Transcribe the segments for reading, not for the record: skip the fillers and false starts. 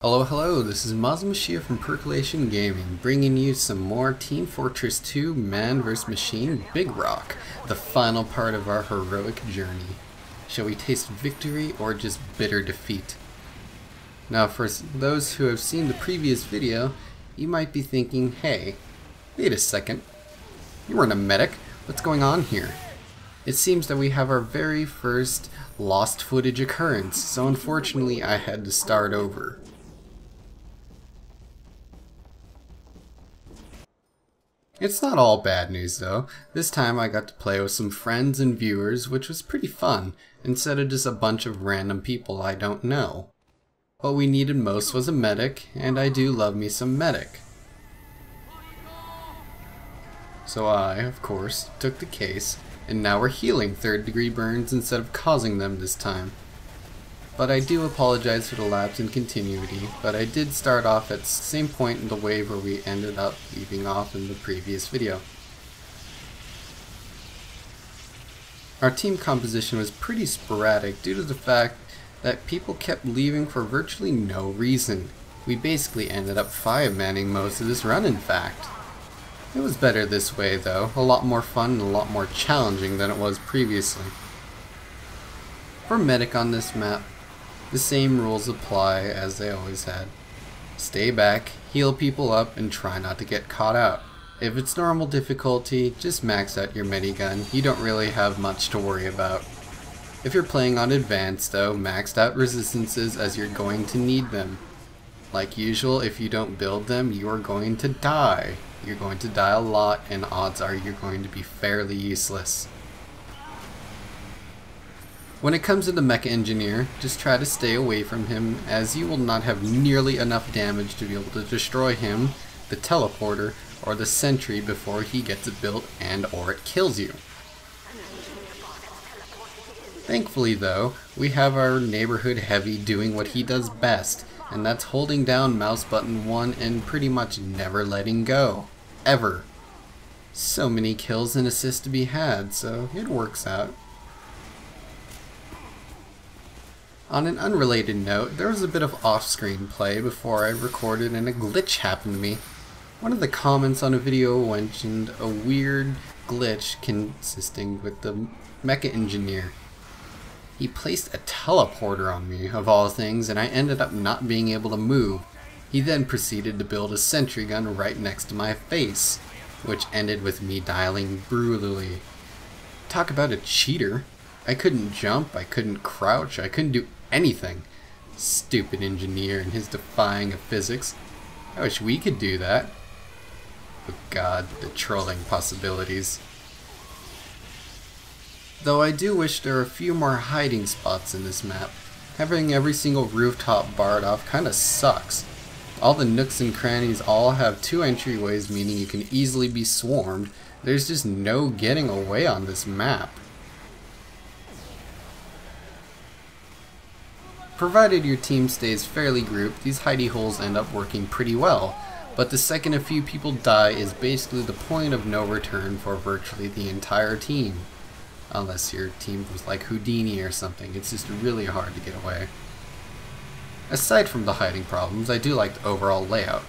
Hello, this is Masamushia from Percolation Gaming, bringing you some more Team Fortress 2 Mann vs Machine Big Rock, the final part of our heroic journey. Shall we taste victory or just bitter defeat? Now for those who have seen the previous video, you might be thinking, hey, wait a second, you weren't a medic, what's going on here? It seems that we have our very first lost footage occurrence, so unfortunately I had to start over. It's not all bad news though. This time I got to play with some friends and viewers, which was pretty fun, instead of just a bunch of random people I don't know. What we needed most was a medic, and I do love me some medic. So I, of course, took the case, and now we're healing third-degree burns instead of causing them this time. But I do apologize for the lapse in continuity, but I did start off at the same point in the wave where we ended up leaving off in the previous video. Our team composition was pretty sporadic due to the fact that people kept leaving for virtually no reason. We basically ended up five-manning most of this run, in fact. It was better this way though, a lot more fun and a lot more challenging than it was previously. For medic on this map, the same rules apply as they always had. Stay back, heal people up, and try not to get caught out. If it's normal difficulty, just max out your minigun, you don't really have much to worry about. If you're playing on advanced though, maxed out resistances as you're going to need them. Like usual, if you don't build them, you are going to die. You're going to die a lot, and odds are you're going to be fairly useless. When it comes to the Mecha-Engineer, just try to stay away from him, as you will not have nearly enough damage to be able to destroy him, the teleporter, or the sentry before he gets it built and or it kills you. Thankfully though, we have our neighborhood heavy doing what he does best, and that's holding down mouse button 1 and pretty much never letting go. Ever. So many kills and assists to be had, so it works out. On an unrelated note, there was a bit of off-screen play before I recorded and a glitch happened to me. One of the comments on a video mentioned a weird glitch consisting with the Mecha-Engineer. He placed a teleporter on me, of all things, and I ended up not being able to move. He then proceeded to build a sentry gun right next to my face, which ended with me dying brutally. Talk about a cheater. I couldn't jump, I couldn't crouch, I couldn't do anything. Stupid engineer and his defying of physics. I wish we could do that. Oh god, the trolling possibilities. Though I do wish there were a few more hiding spots in this map. Having every single rooftop barred off kinda sucks. All the nooks and crannies all have two entryways, meaning you can easily be swarmed. There's just no getting away on this map. Provided your team stays fairly grouped, these hidey holes end up working pretty well, but the second a few people die is basically the point of no return for virtually the entire team. Unless your team was like Houdini or something, it's just really hard to get away. Aside from the hiding problems, I do like the overall layout.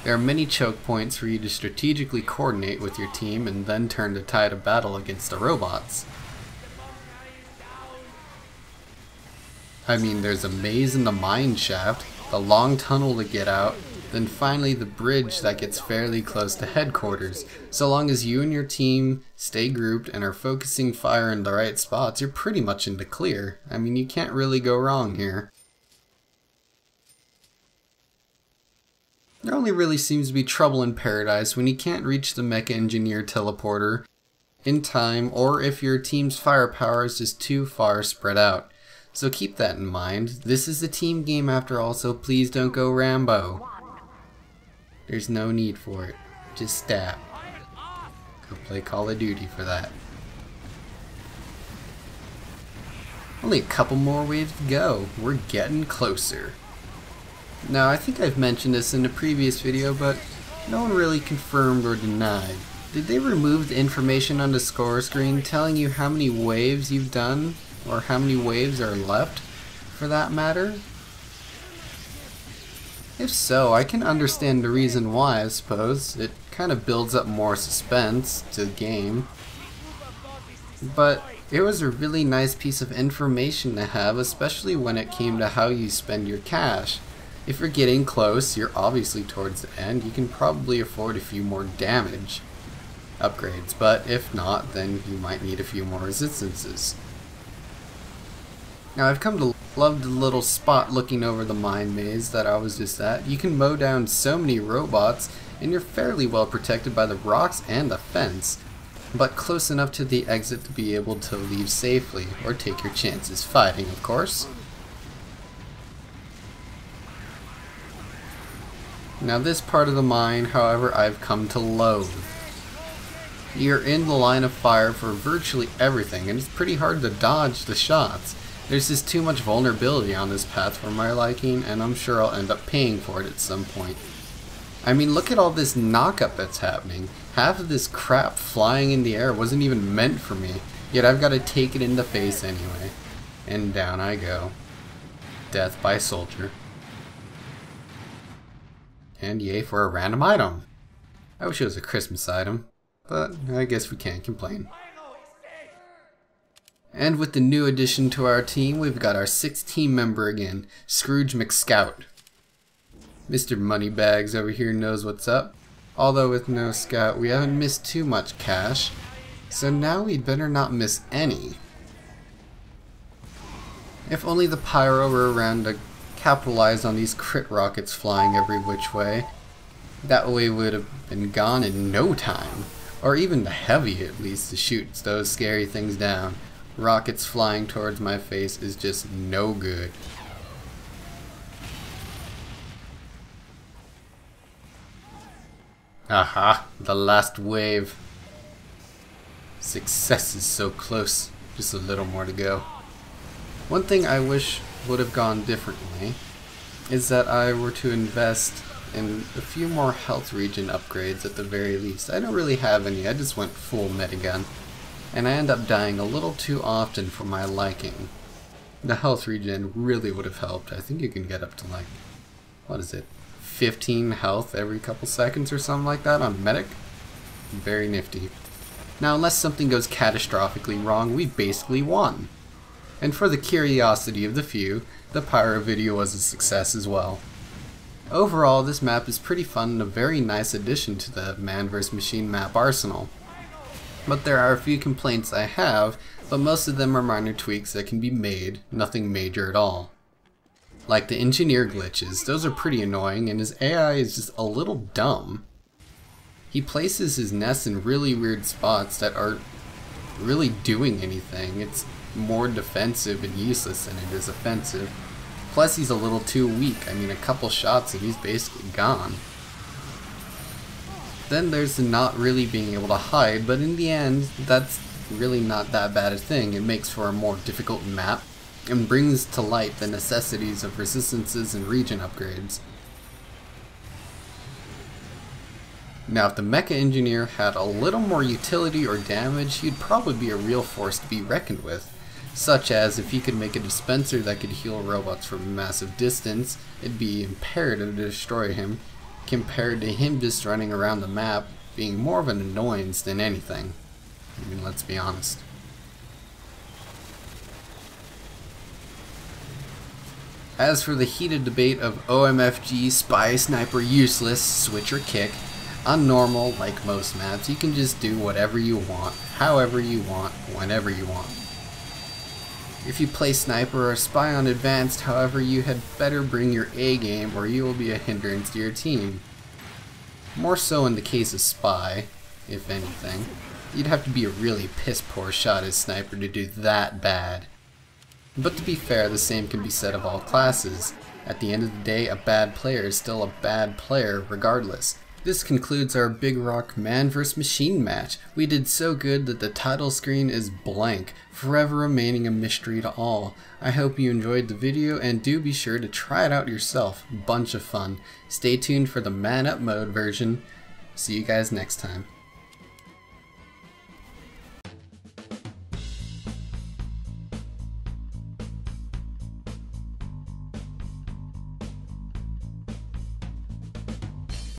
There are many choke points for you to strategically coordinate with your team and then turn the tide of battle against the robots. I mean, there's a maze in the mine shaft, the long tunnel to get out, then finally the bridge that gets fairly close to headquarters. So long as you and your team stay grouped and are focusing fire in the right spots, you're pretty much in the clear. I mean, you can't really go wrong here. There only really seems to be trouble in paradise when you can't reach the Mecha-Engineer teleporter in time, or if your team's firepower is just too far spread out. So keep that in mind. This is a team game after all, so please don't go Rambo. There's no need for it. Just stab. Go play Call of Duty for that. Only a couple more waves to go. We're getting closer. Now, I think I've mentioned this in a previous video, but no one really confirmed or denied. Did they remove the information on the score screen telling you how many waves you've done? Or how many waves are left, for that matter? If so, I can understand the reason why, I suppose. It kind of builds up more suspense to the game. But it was a really nice piece of information to have, especially when it came to how you spend your cash. If you're getting close, you're obviously towards the end, you can probably afford a few more damage upgrades, but if not, then you might need a few more resistances. Now I've come to love the little spot looking over the mine maze that I was just at. You can mow down so many robots, and you're fairly well protected by the rocks and the fence, but close enough to the exit to be able to leave safely, or take your chances fighting, of course. Now this part of the mine, however, I've come to loathe. You're in the line of fire for virtually everything, and it's pretty hard to dodge the shots. There's just too much vulnerability on this path for my liking, and I'm sure I'll end up paying for it at some point. I mean, look at all this knock-up that's happening. Half of this crap flying in the air wasn't even meant for me, yet I've got to take it in the face anyway. And down I go. Death by soldier. And yay for a random item. I wish it was a Christmas item, but I guess we can't complain. And with the new addition to our team, we've got our 6th team member again, Scrooge McScout. Mr. Moneybags over here knows what's up. Although with no scout, we haven't missed too much cash, so now we'd better not miss any. If only the pyro were around to capitalize on these crit rockets flying every which way. That way would have been gone in no time. Or even the heavy, at least, to shoot those scary things down. Rockets flying towards my face is just no good. Aha, the last wave. Success is so close, just a little more to go. One thing I wish would have gone differently is that I were to invest in a few more health regen upgrades at the very least. I don't really have any, I just went full metagun, and I end up dying a little too often for my liking. The health regen really would have helped. I think you can get up to like, what is it, 15 health every couple seconds or something like that on medic. Very nifty. Now unless something goes catastrophically wrong, we basically won. And for the curiosity of the few, the pyro video was a success as well. Overall, this map is pretty fun and a very nice addition to the Mann vs Machine map arsenal. But there are a few complaints I have, but most of them are minor tweaks that can be made, nothing major at all. Like the engineer glitches, those are pretty annoying, and his AI is just a little dumb. He places his nests in really weird spots that aren't really doing anything. It's more defensive and useless than it is offensive. Plus he's a little too weak. I mean, a couple shots and he's basically gone. Then there's the not really being able to hide, but in the end, that's really not that bad a thing. It makes for a more difficult map and brings to light the necessities of resistances and regen upgrades. Now if the Mecha-Engineer had a little more utility or damage, he'd probably be a real force to be reckoned with. Such as if he could make a dispenser that could heal robots from a massive distance, it'd be imperative to destroy him, compared to him just running around the map being more of an annoyance than anything. I mean, let's be honest. As for the heated debate of OMFG, spy, sniper, useless, switch or kick, on normal, like most maps, you can just do whatever you want, however you want, whenever you want. If you play sniper or spy on advanced, however, you had better bring your A game or you will be a hindrance to your team. More so in the case of spy, if anything. You'd have to be a really piss poor shot as sniper to do that bad. But to be fair, the same can be said of all classes. At the end of the day, a bad player is still a bad player regardless. This concludes our Big Rock Mann vs Machine match. We did so good that the title screen is blank, forever remaining a mystery to all. I hope you enjoyed the video and do be sure to try it out yourself. Bunch of fun. Stay tuned for the Man Up mode version. See you guys next time.